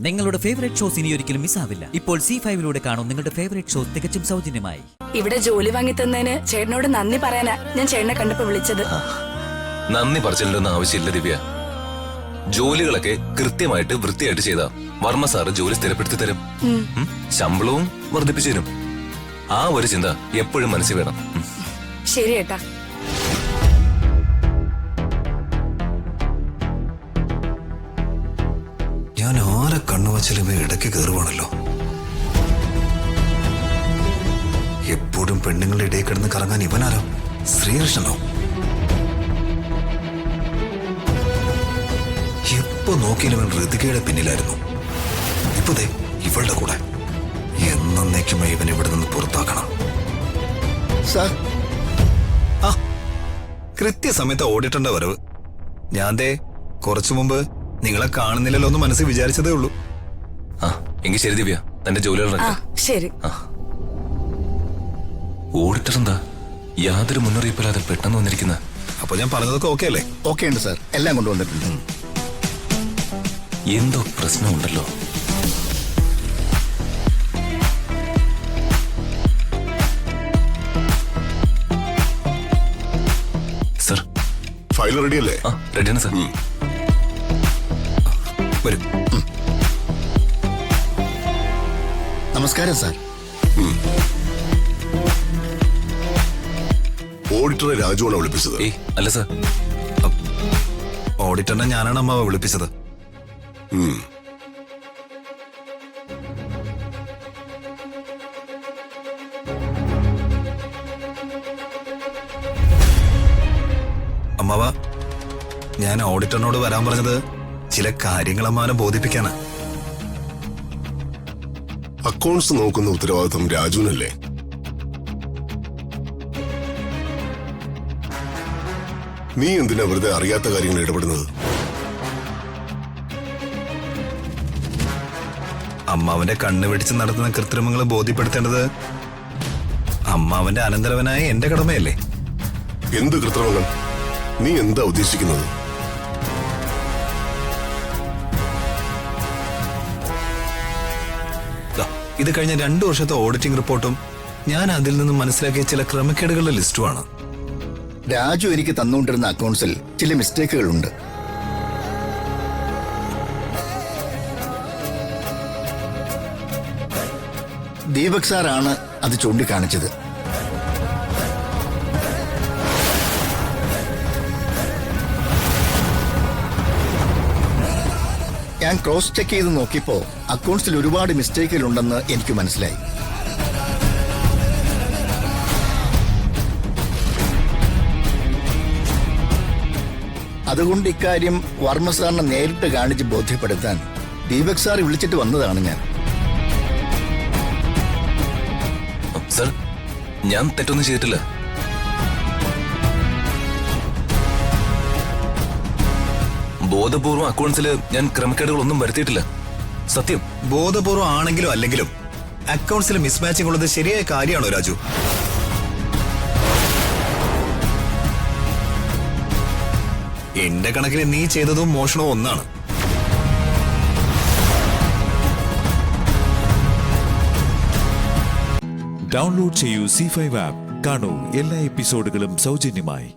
നിങ്ങളുടെ favourite shows ഇനി ഒരിക്കലും മിസ്സാവില്ല. ഇപ്പോൾ C5 കാണും നിങ്ങളുടെ ഫേവറേറ്റ് ഷോസ് തികച്ചും സൗജന്യമായി. ഇവിടെ ജോലി വാങ്ങി തന്നതിന് ചേട്ടനോട് നന്ദി പറയാനാ ഞാൻ ചേട്ടനെ കണ്ടപ്പോ വിളിച്ചത്. നന്ദി പറച്ചിലൊന്നും ആവശ്യമില്ല ദിവ്യ. ജോലികളൊക്കെ കൃത്യമായിട്ട് വൃത്തിയായിട്ട് ചെയ്താ വർമ്മ സാറ് ജോലി സ്ഥിരപ്പെടുത്തി തരും, ശമ്പളവും വർദ്ധിപ്പിച്ചു തരും. ആ ഒരു ചിന്ത എപ്പോഴും മനസ്സിൽ വേണം. ശരി ഏട്ടാ. ഞാൻ ആരെ കണ്ണുവച്ചാലും ഇടയ്ക്ക് കയറുവാണല്ലോ. എപ്പോഴും പെണ്ണുങ്ങളുടെ ഇടയിൽ കിടന്ന് കറങ്ങാൻ ഇവനാരോ? ശ്രീകൃഷ്ണനോ? എപ്പോ നോക്കിയാലും ഇവൻ ഋതികയുടെ പിന്നിലായിരുന്നു. ഇപ്പൊ ദേ ഇവളുടെ കൂടെ. എന്നേക്കുമായി ഇവൻ ഇവിടെ നിന്ന് പുറത്താക്കണം. സാർ, ആ കൃത്യസമയത്ത് ഓഡിറ്ററിന്റെ വരവ്. ഞാൻ ദേ കുറച്ചു മുമ്പ് നിങ്ങളെ കാണുന്നില്ലല്ലോ എന്ന് മനസ്സിൽ വിചാരിച്ചതേ ഉള്ളൂ. ആ എങ്കിൽ ശരി ദിവ്യ, തന്റെ ജോലികൾ ശരി. ഓഡിറ്റർ എന്താ യാതൊരു മുന്നറിയിപ്പില്ലാതെ പെട്ടെന്ന് വന്നിരിക്കുന്ന? അപ്പൊ ഞാൻ പറഞ്ഞതൊക്കെ ഓക്കെ അല്ലേ? ഓക്കെ ഉണ്ട് സാർ, എല്ലാം കൊണ്ടുവന്നിട്ടുണ്ട്. എന്തോ പ്രശ്നമുണ്ടല്ലോ. സർ, ഫയൽ റെഡി അല്ലേ? ആ റെഡിയാണ് സർ. വരും. നമസ്കാരം സാർ. ഓഡിറ്ററെ രാജുവാണ് വിളിപ്പിച്ചത്. ഏയ് അല്ല സർ, ഓഡിറ്ററിനെ ഞാനാണ് അമ്മാവ വിളിപ്പിച്ചത്. അമ്മാവ, ഞാൻ ഓഡിറ്ററിനോട് വരാൻ പറഞ്ഞത് ചില കാര്യങ്ങൾ അമ്മാവനെ ബോധിപ്പിക്കാനാ. അക്കൗണ്ട്സ് നോക്കുന്ന ഉത്തരവാദിത്വം രാജുവിനല്ലേ? നീ എന്തിനാ വെറുതെ അറിയാത്ത കാര്യങ്ങൾ ഇടപെടുന്നത്? അമ്മാവന്റെ കണ്ണ് പിടിച്ച് നടത്തുന്ന കൃത്രിമങ്ങളെ ബോധ്യപ്പെടുത്തേണ്ടത് അമ്മാവന്റെ അനന്തരവനായ എന്റെ കടമയല്ലേ? എന്ത് കൃത്രിമങ്ങൾ? നീ എന്താ ഉദ്ദേശിക്കുന്നത്? ഇത് കഴിഞ്ഞ 2 വർഷത്തെ ഓഡിറ്റിംഗ് റിപ്പോർട്ടും ഞാൻ അതിൽ നിന്നും മനസ്സിലാക്കിയ ചില ക്രമക്കേടുകളുടെ ലിസ്റ്റുമാണ്. രാജു എനിക്ക് തന്നുകൊണ്ടിരുന്ന അക്കൗണ്ട്സിൽ ചില മിസ്റ്റേക്കുകളുണ്ട്. ദീപക് സാറാണ് അത് ചൂണ്ടിക്കാണിച്ചത്. ഞാൻ ക്രോസ് ചെക്ക് ചെയ്ത് നോക്കിയപ്പോ അക്കൗണ്ട്സിൽ ഒരുപാട് മിസ്റ്റേക്കുകളുണ്ടെന്ന് എനിക്ക് മനസ്സിലായി. അതുകൊണ്ട് ഇക്കാര്യം വർമ്മ സാറിനെ നേരിട്ട് കാണിച്ച് ബോധ്യപ്പെടുത്താൻ ദീപക് സാർ വിളിച്ചിട്ട് വന്നതാണ് ഞാൻ. സർ, ഞാൻ തെറ്റൊന്നും ചെയ്തിട്ടില്ല. ബോധപൂർവം അക്കൗണ്ട്സിൽ ഞാൻ ക്രമക്കേടുകളൊന്നും വരുത്തിയിട്ടില്ല. സത്യം. ബോധപൂർവം ആണെങ്കിലും അല്ലെങ്കിലും അക്കൗണ്ട്സിൽ മിസ്മാച്ചിങ് ഉള്ളത് ശരിയായ കാര്യമാണോ രാജു? എന്റെ കണക്കിൽ നീ ചെയ്തതും മോഷണവും ഒന്നാണ്. ഡൗൺലോഡ് ചെയ്യൂ C5 ആപ്പ്. കാണൂ എല്ലാ എപ്പിസോഡുകളും സൗജന്യമായി.